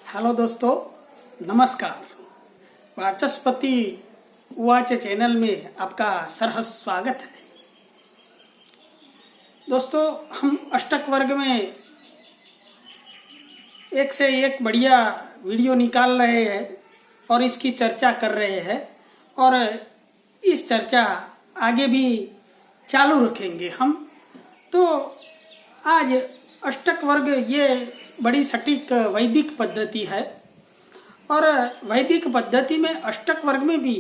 Hello दोस्तों, नमस्कार। वाचस्पति उवाच चैनल में आपका सरहस स्वागत है। दोस्तों, हम अष्टक वर्ग में एक से एक बढ़िया वीडियो निकाल रहे हैं और इसकी चर्चा कर रहे हैं और इस चर्चा आगे भी चालू रखेंगे हम। तो आज अष्टक वर्ग ये बड़ी सटीक वैदिक पद्धति है और वैदिक पद्धति में अष्टक वर्ग में भी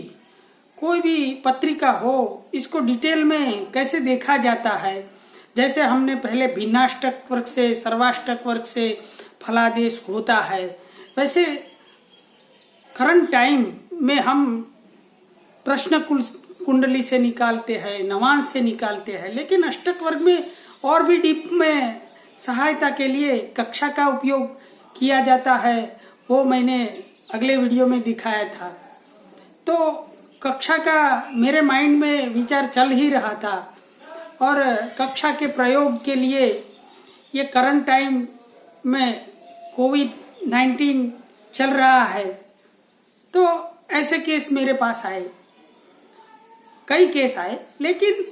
कोई भी पत्रिका हो, इसको डिटेल में कैसे देखा जाता है। जैसे हमने पहले भिन्नाष्टक वर्ग से, सर्वाष्टक वर्ग से फलादेश होता है, वैसे करंट टाइम में हम प्रश्न कुंडली से निकालते हैं, नवांश से निकालते हैं। लेकिन अष्टक वर्ग में और भी डीप में सहायता के लिए कक्षा का उपयोग किया जाता है, वो मैंने अगले वीडियो में दिखाया था। तो कक्षा का मेरे माइंड में विचार चल ही रहा था और कक्षा के प्रयोग के लिए ये करंट टाइम में कोविड-19 चल रहा है, तो ऐसे केस मेरे पास आए, कई केस आए। लेकिन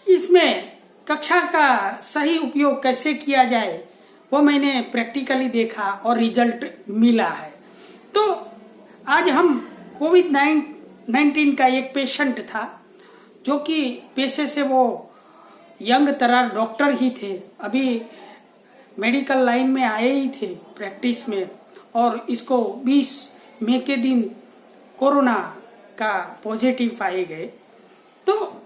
इसमें कक्षा का सही उपयोग कैसे किया जाए वो मैंने प्रैक्टिकली देखा और रिजल्ट मिला है। तो आज हम कोविड-19 का एक पेशेंट था जो कि पेशे से वो यंग तरार डॉक्टर ही थे, अभी मेडिकल लाइन में आए ही थे प्रैक्टिस में, और इसको 20 मई के दिन कोरोना का पॉजिटिव पाए गए। तो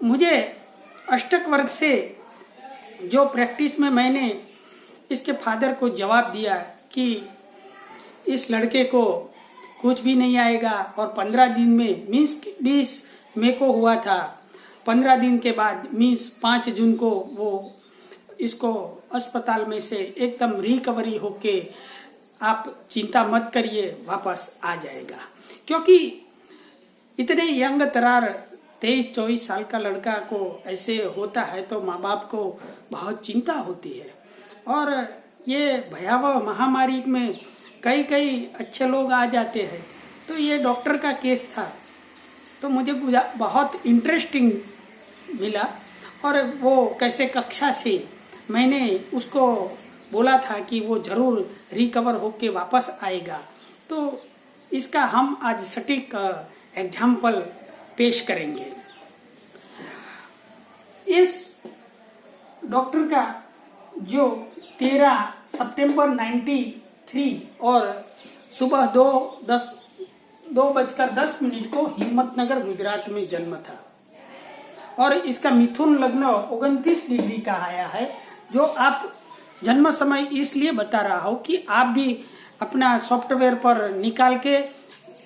मुझे अष्टक वर्ग से जो प्रैक्टिस में मैंने इसके फादर को जवाब दिया कि इस लड़के को कुछ भी नहीं आएगा, और 15 दिन में मीन्स 20 मई को हुआ था, 15 दिन के बाद मीन्स 5 जून को वो इसको अस्पताल में से एकदम रिकवरी होके आप चिंता मत करिए वापस आ जाएगा। क्योंकि इतने यंग तरार 23-24 साल का लड़का को ऐसे होता है तो माँ बाप को बहुत चिंता होती है। और ये भयावह महामारी में कई अच्छे लोग आ जाते हैं। तो ये डॉक्टर का केस था, तो मुझे बहुत इंटरेस्टिंग मिला। और वो कैसे कक्षा से मैंने उसको बोला था कि वो जरूर रिकवर होके वापस आएगा। तो इसका हम आज सटीक एग्जाम्पल पेश करेंगे। इस डॉक्टर का जो 13 सितंबर 93 और सुबह 2:10 को हिम्मतनगर गुजरात में जन्म था और इसका मिथुन लग्न 29 डिग्री का आया है। जो आप जन्म समय इसलिए बता रहा हूं कि आप भी अपना सॉफ्टवेयर पर निकाल के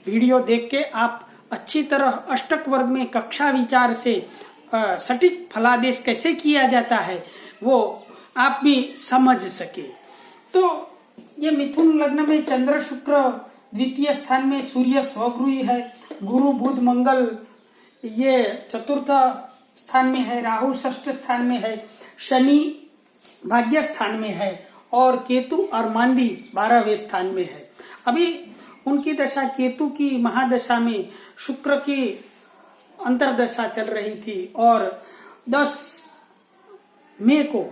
वीडियो देख के आप अच्छी तरह अष्टक वर्ग में कक्षा विचार से सटीक फलादेश कैसे किया जाता है वो आप भी समझ सके। तो ये मिथुन लग्न में चंद्र शुक्र द्वितीय स्थान में, सूर्य स्वगृही है, गुरु बुध मंगल ये चतुर्थ स्थान में है, राहु षष्ठ स्थान में है, शनि भाग्य स्थान में है और केतु और मांदी 12वें स्थान में है। अभी उनकी दशा केतु की महादशा में शुक्र की अंतरदशा चल रही थी और 10 मई को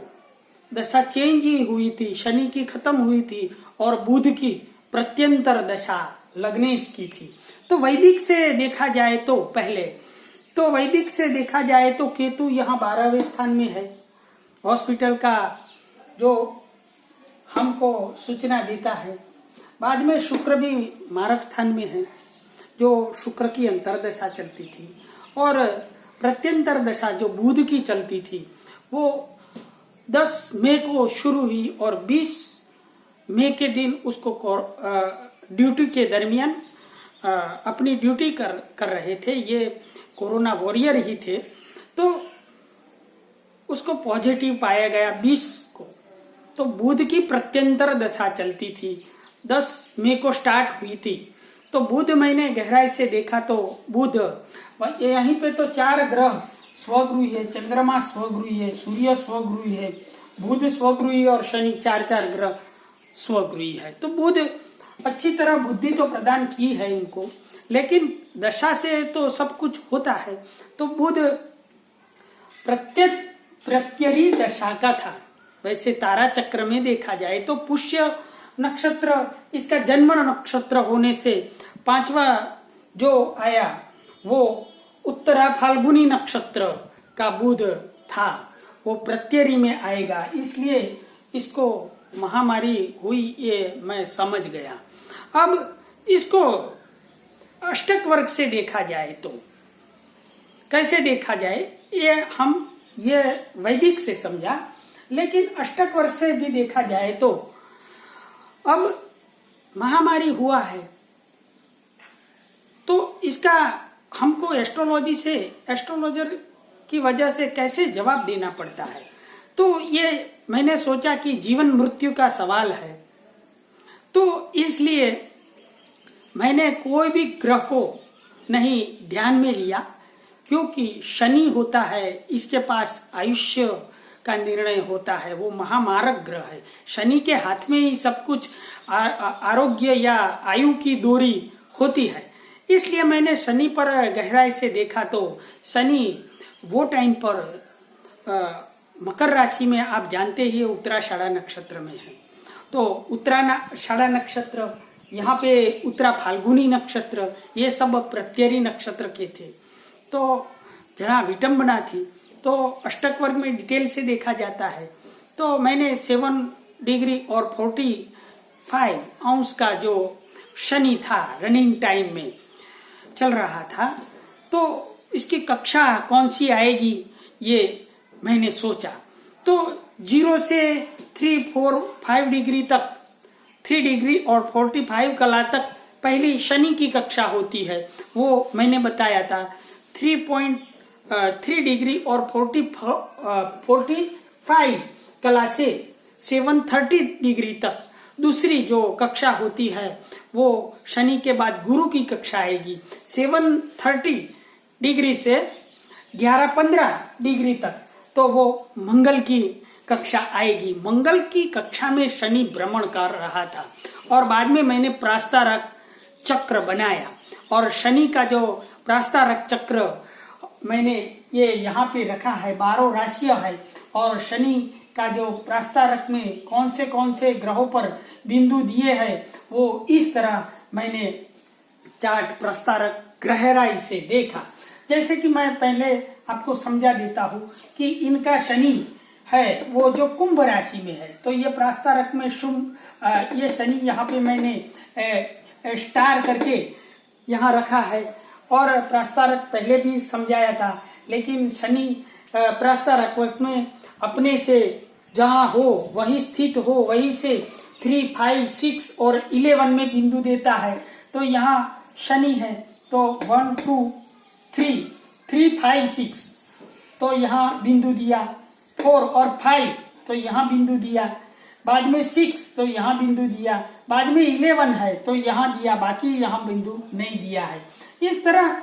दशा चेंज ही हुई थी, शनि की खत्म हुई थी और बुध की प्रत्यंतर दशा लग्नेश की थी। तो वैदिक से देखा जाए तो केतु यहाँ 12वें स्थान में है, हॉस्पिटल का जो हमको सूचना देता है। बाद में शुक्र भी मारक स्थान में है, जो शुक्र की अंतरदशा चलती थी, और प्रत्यंतर दशा जो बुध की चलती थी वो 10 मई को शुरू हुई और 20 मई के दिन उसको ड्यूटी के दरमियान अपनी ड्यूटी कर रहे थे, ये कोरोना वॉरियर ही थे, तो उसको पॉजिटिव पाया गया 20 को। तो बुध की प्रत्यंतर दशा चलती थी, 10 मई को स्टार्ट हुई थी। तो बुध मैंने गहराई से देखा तो बुध यहीं पे तो 4 ग्रह स्वगृही है, चंद्रमा स्वगृही है, सूर्य स्वगृही है, बुध स्वगृही और शनि 4 ग्रह स्वगृही है। तो बुध अच्छी तरह बुद्धि तो प्रदान की है इनको, लेकिन दशा से तो सब कुछ होता है। तो बुध प्रत्यरी दशा का था। वैसे तारा चक्र में देखा जाए तो पुष्य नक्षत्र इसका जन्म नक्षत्र होने से पांचवा जो आया वो उत्तरा फाल्गुनी नक्षत्र का बुध था, वो प्रत्यरी में आएगा, इसलिए इसको महामारी हुई ये मैं समझ गया। अब इसको अष्टक वर्ग से देखा जाए तो कैसे देखा जाए, ये वैदिक से समझा, लेकिन अष्टक वर्ग से भी देखा जाए तो अब महामारी हुआ है तो इसका हमको एस्ट्रोलॉजर की वजह से कैसे जवाब देना पड़ता है। तो ये मैंने सोचा कि जीवन मृत्यु का सवाल है, तो इसलिए मैंने कोई भी ग्रह को नहीं ध्यान में लिया, क्योंकि शनि होता है इसके पास आयुष्य का निर्णय होता है, वो महामारक ग्रह है। शनि के हाथ में ही सब कुछ आरोग्य या आयु की डोरी होती है। इसलिए मैंने शनि पर गहराई से देखा तो शनि वो टाइम पर मकर राशि में, आप जानते ही उत्तराषाढ़ा नक्षत्र में है। तो उत्तराषाढ़ा नक्षत्र, यहाँ पे उत्तरा फाल्गुनी नक्षत्र, ये सब प्रत्यरी नक्षत्र के थे। तो जरा विटंबना थी, तो अष्टक वर्ग में डिटेल से देखा जाता है। तो मैंने 7 डिग्री और 45 अंश का जो शनि था रनिंग टाइम में चल रहा था, तो इसकी कक्षा कौन सी आएगी ये मैंने सोचा। तो 0 से 3, 4, 5 डिग्री तक, 3 डिग्री और 45 कला तक पहली शनि की कक्षा होती है, वो मैंने बताया था। 3 डिग्री और 45 कला से 7:30 डिग्री तक दूसरी जो कक्षा होती है वो शनि के बाद गुरु की कक्षा आएगी। 7:30 डिग्री से 11-15 डिग्री तक तो वो मंगल की कक्षा आएगी। मंगल की कक्षा में शनि भ्रमण कर रहा था और बाद में मैंने प्रास्तारक चक्र बनाया, और शनि का जो प्रास्तारक चक्र मैंने ये यहाँ पे रखा है, 12 राशियां है, और शनि का जो प्रास्तारक में कौन से ग्रहों पर बिंदु दिए हैं वो इस तरह मैंने चार्ट प्रस्तारक गहराई से देखा। जैसे कि मैं पहले आपको समझा देता हूँ कि इनका शनि है वो जो कुंभ राशि में है, तो ये प्रास्तारक में ये शनि यहाँ पे मैंने स्टार करके यहाँ रखा है, और प्रास्तारक पहले भी समझाया था, लेकिन शनि प्रास्तारक में अपने से जहाँ हो वही स्थित हो, वही से 3, 5, 6 और 11 में बिंदु देता है। तो यहाँ शनि है तो 1, 2, 3, 5, 6 तो यहाँ बिंदु दिया, 4 और 5 तो यहाँ बिंदु दिया, बाद में 6 तो यहाँ बिंदु दिया, बाद में 11 है तो यहाँ दिया, बाकी यहाँ बिंदु नहीं दिया है। इस तरह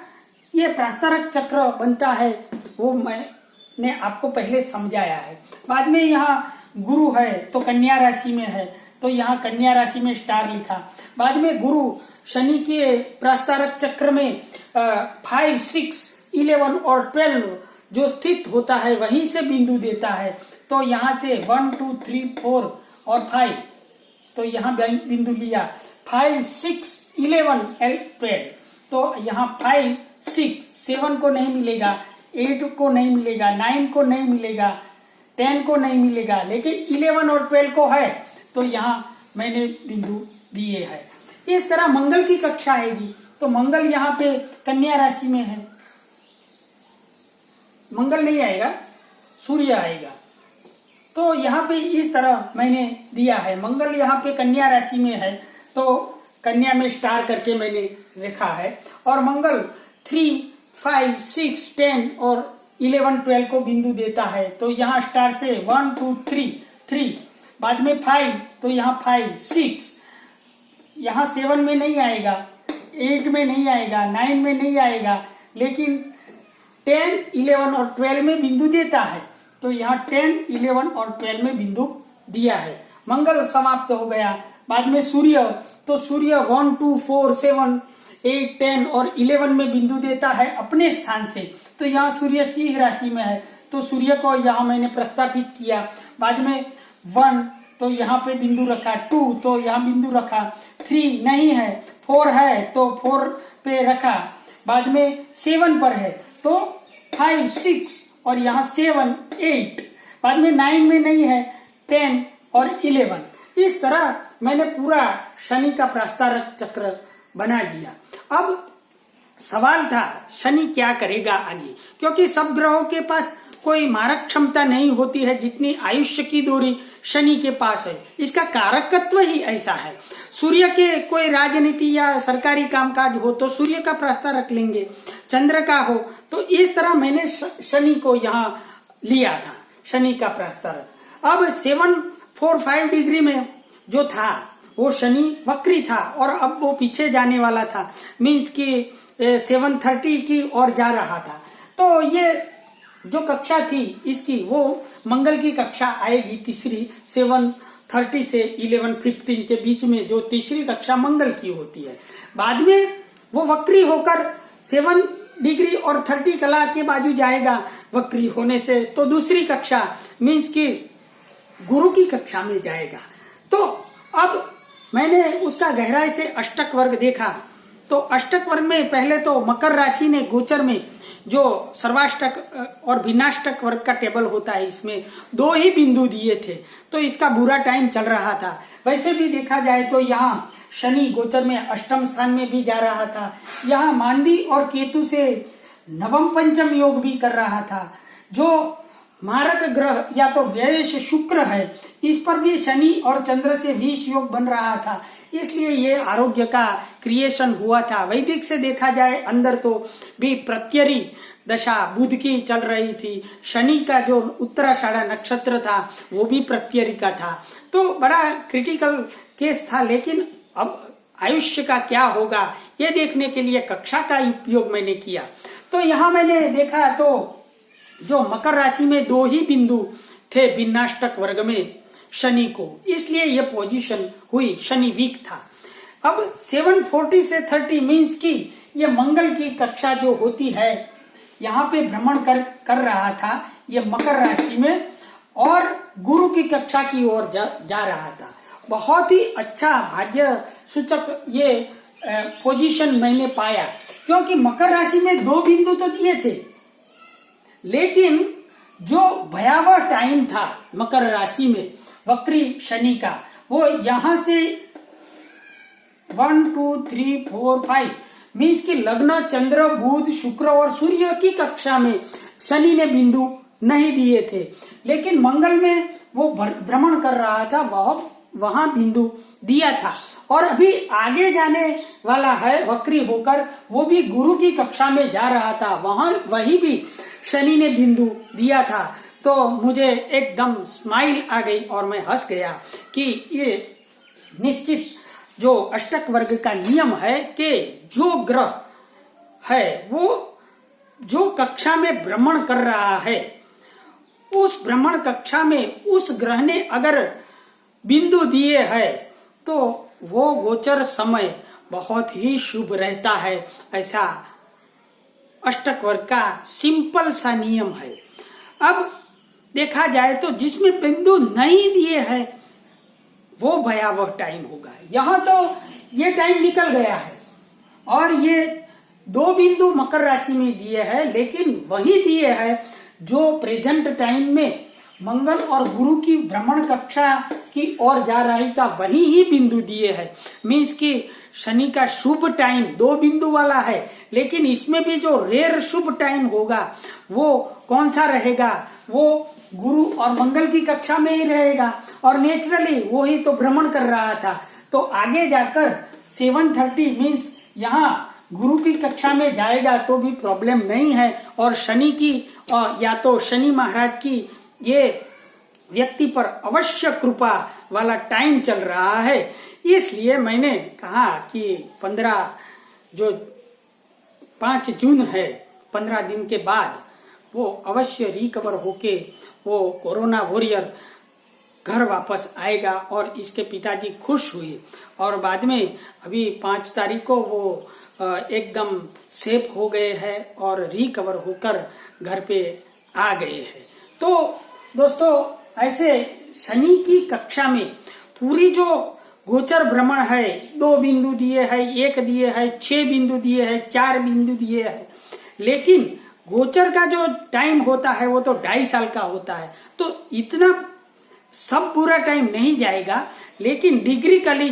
ये प्रास्तारक चक्र बनता है, वो मैंने आपको पहले समझाया है। बाद में यहाँ गुरु है तो कन्या राशि में है, तो यहाँ कन्या राशि में स्टार लिखा। बाद में गुरु शनि के प्रास्तारक चक्र में 5, 6, 11 और 12 जो स्थित होता है वहीं से बिंदु देता है। तो यहाँ से 1, 2, 3, 4 और 5 तो यहाँ बिंदु लिया, 5, 6, 11, 12 तो यहाँ 5, 6, 7 को नहीं मिलेगा, 8 को नहीं मिलेगा, 9 को नहीं मिलेगा, 10 को नहीं मिलेगा, लेकिन 11 और 12 को है, तो यहाँ मैंने बिंदु दिए है। इस तरह मंगल की कक्षा आएगी, तो मंगल यहाँ पे कन्या राशि में है, मंगल नहीं आएगा, सूर्य आएगा। तो यहाँ पे इस तरह मैंने दिया है, मंगल यहाँ पे कन्या राशि में है तो कन्या में स्टार करके मैंने लिखा है, और मंगल 3, 5, 6, 10 और 11, 12 को बिंदु देता है। तो यहाँ स्टार से 1, 2, 3, बाद में 5 तो यहाँ 5, 6, यहाँ 7 में नहीं आएगा, 8 में नहीं आएगा, 9 में नहीं आएगा, लेकिन 10, 11 और 12 में बिंदु देता है। तो यहाँ 10, 11 और 12 में बिंदु दिया है, मंगल समाप्त हो गया। बाद में सूर्य, तो सूर्य 1, 2, 4, 7, 8, 10 और 11 में बिंदु देता है अपने स्थान से। तो यहाँ सूर्य सिंह राशि में है, तो सूर्य को यहाँ मैंने प्रस्थापित किया। बाद में 1 तो यहाँ पे बिंदु रखा, 2 तो यहाँ बिंदु रखा, 3 नहीं है, 4 है तो 4 पे रखा। बाद में 7 पर है तो 5, 6 और यहाँ 7, 8। बाद में 9 में नहीं है, 10 और 11। इस तरह मैंने पूरा शनि का प्रस्तारक चक्र बना दिया। अब सवाल था शनि क्या करेगा आगे, क्योंकि सब ग्रहों के पास कोई मारक क्षमता नहीं होती है जितनी आयुष्य की दूरी शनि के पास है। इसका कारकत्व ही ऐसा है। सूर्य के कोई राजनीति या सरकारी कामकाज हो तो सूर्य का प्रस्ताव रख लेंगे, चंद्र का हो तो इस तरह मैंने शनि को यहाँ लिया था, शनि का प्रस्ताव। अब 745 डिग्री में जो था वो शनि वक्री था और अब वो पीछे जाने वाला था, मीन्स कि 730 की ओर जा रहा था। तो ये जो कक्षा थी इसकी, वो मंगल की कक्षा आएगी तीसरी, 7:30 से 11:15 के बीच में जो तीसरी कक्षा मंगल की होती है। बाद में वो वक्री होकर 7 डिग्री और 30 कला के बाजू जाएगा वक्री होने से, तो दूसरी कक्षा मीन्स की गुरु की कक्षा में जाएगा। तो अब मैंने उसका गहराई से अष्टक वर्ग देखा। तो अष्टक वर्ग में पहले तो मकर राशि ने गोचर में जो सर्वाष्टक और भिन्नाष्टक वर्ग का टेबल होता है, इसमें 2 ही बिंदु दिए थे, तो इसका बुरा टाइम चल रहा था। वैसे भी देखा जाए तो यहाँ शनि गोचर में अष्टम स्थान में भी जा रहा था, यहाँ मांदी और केतु से नवम पंचम योग भी कर रहा था। जो मारक ग्रह या तो व्ययश शुक्र है, इस पर भी शनि और चंद्र से विष योग बन रहा था, इसलिए ये आरोग्य का क्रिएशन हुआ था। वैदिक से देखा जाए अंदर तो भी प्रत्यरी दशा बुध की चल रही थी, शनि का जो उत्तराषाढ़ा नक्षत्र था वो भी प्रत्यरी का था, तो बड़ा क्रिटिकल केस था। लेकिन अब आयुष्य का क्या होगा ये देखने के लिए कक्षा का उपयोग मैंने किया। तो यहाँ मैंने देखा तो जो मकर राशि में 2 ही बिंदु थे भिन्नाष्टक वर्ग में शनि को, इसलिए ये पोजीशन हुई, शनि वीक था। अब 740 से 30 मीन्स की ये मंगल की कक्षा जो होती है यहाँ पे भ्रमण कर रहा था ये मकर राशि में, और गुरु की कक्षा की ओर जा रहा था। बहुत ही अच्छा भाग्य सूचक ये पोजीशन मैंने पाया, क्योंकि मकर राशि में 2 बिंदु तो दिए थे, लेकिन जो भयावह टाइम था मकर राशि में वक्री शनि का, वो यहां से 1, 2, 3, 4, 5 मीन्स की लग्न चंद्र बुध शुक्र और सूर्य की कक्षा में शनि ने बिंदु नहीं दिए थे, लेकिन मंगल में वो भ्रमण कर रहा था, वहां बिंदु दिया था। और अभी आगे जाने वाला है वक्री होकर, वो भी गुरु की कक्षा में जा रहा था, वही भी शनि ने बिंदु दिया था। तो मुझे एकदम स्माइल आ गई और मैं हंस गया कि ये निश्चित जो अष्टक वर्ग का नियम है कि जो ग्रह है वो जो कक्षा में भ्रमण कर रहा है, उस भ्रमण कक्षा में उस ग्रह ने अगर बिंदु दिए है तो वो गोचर समय बहुत ही शुभ रहता है। ऐसा अष्टक वर्ग का सिंपल सा नियम है। अब देखा जाए तो जिसमें बिंदु नहीं दिए है वो भयावह टाइम होगा। यहाँ तो ये टाइम निकल गया है और ये 2 बिंदु मकर राशि में दिए है, लेकिन वही दिए है जो प्रेजेंट टाइम में मंगल और गुरु की भ्रमण कक्षा की ओर जा रही था, वही ही बिंदु दिए है। मीन्स की शनि का शुभ टाइम 2 बिंदु वाला है, लेकिन इसमें भी जो रेयर शुभ टाइम होगा वो कौन सा रहेगा, वो गुरु और मंगल की कक्षा में ही रहेगा, और नेचुरली वो ही तो भ्रमण कर रहा था। तो आगे जाकर 730 मीन्स यहाँ गुरु की कक्षा में जाएगा तो भी प्रॉब्लम नहीं है, और शनि की या तो शनि महाराज की ये व्यक्ति पर अवश्य कृपा वाला टाइम चल रहा है। इसलिए मैंने कहा कि 5 जून है, 15 दिन के बाद वो अवश्य रिकवर होके वो कोरोना वॉरियर घर वापस आएगा। और इसके पिताजी खुश हुए और बाद में अभी 5 तारीख को वो एकदम सेफ हो गए हैं और रिकवर होकर घर पे आ गए हैं। तो दोस्तों ऐसे शनि की कक्षा में पूरी जो गोचर भ्रमण है, 2 बिंदु दिए है, 1 दिए है, 6 बिंदु दिए है, 4 बिंदु दिए है, लेकिन गोचर का जो टाइम होता है वो तो 2.5 साल का होता है। तो इतना सब पूरा टाइम नहीं जाएगा, लेकिन डिग्रिकली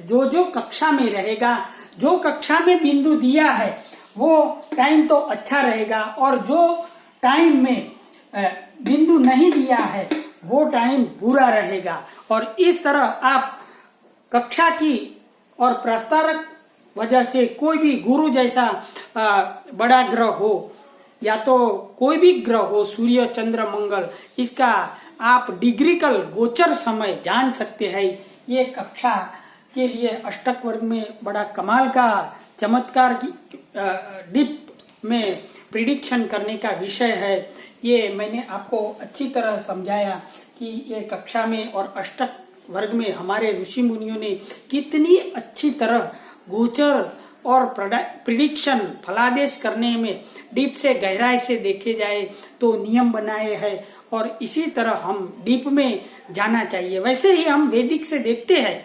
जो कक्षा में रहेगा, जो कक्षा में बिंदु दिया है वो टाइम तो अच्छा रहेगा, और जो टाइम में बिंदु नहीं दिया है वो टाइम बुरा रहेगा। और इस तरह आप कक्षा की और प्रस्तारक वजह से कोई भी गुरु जैसा बड़ा ग्रह हो या तो कोई भी ग्रह हो, सूर्य चंद्र मंगल, इसका आप डिग्रिकल गोचर समय जान सकते हैं। ये कक्षा के लिए अष्टक वर्ग में बड़ा कमाल का चमत्कार की डीप में प्रिडिक्शन करने का विषय है। ये मैंने आपको अच्छी तरह समझाया कि ये कक्षा में और अष्टक वर्ग में हमारे ऋषि मुनियों ने कितनी अच्छी तरह गोचर और प्रिडिक्शन फलादेश करने में डीप से गहराई से देखे जाए तो नियम बनाए हैं, और इसी तरह हम डीप में जाना चाहिए। वैसे ही हम वैदिक से देखते हैं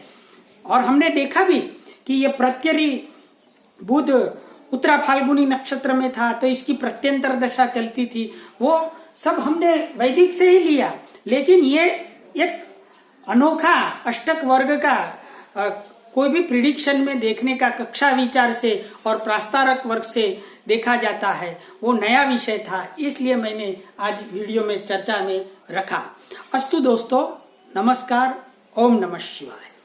और हमने देखा भी कि ये प्रत्यरी बुध उत्तरा फाल्गुनी नक्षत्र में था तो इसकी प्रत्यंतर दशा चलती थी, वो सब हमने वैदिक से ही लिया। लेकिन ये एक अनोखा अष्टक वर्ग का कोई भी प्रिडिक्शन में देखने का कक्षा विचार से और प्रास्तारक वर्ग से देखा जाता है, वो नया विषय था, इसलिए मैंने आज वीडियो में चर्चा में रखा। अस्तु दोस्तों, नमस्कार, ओम नमः शिवाय।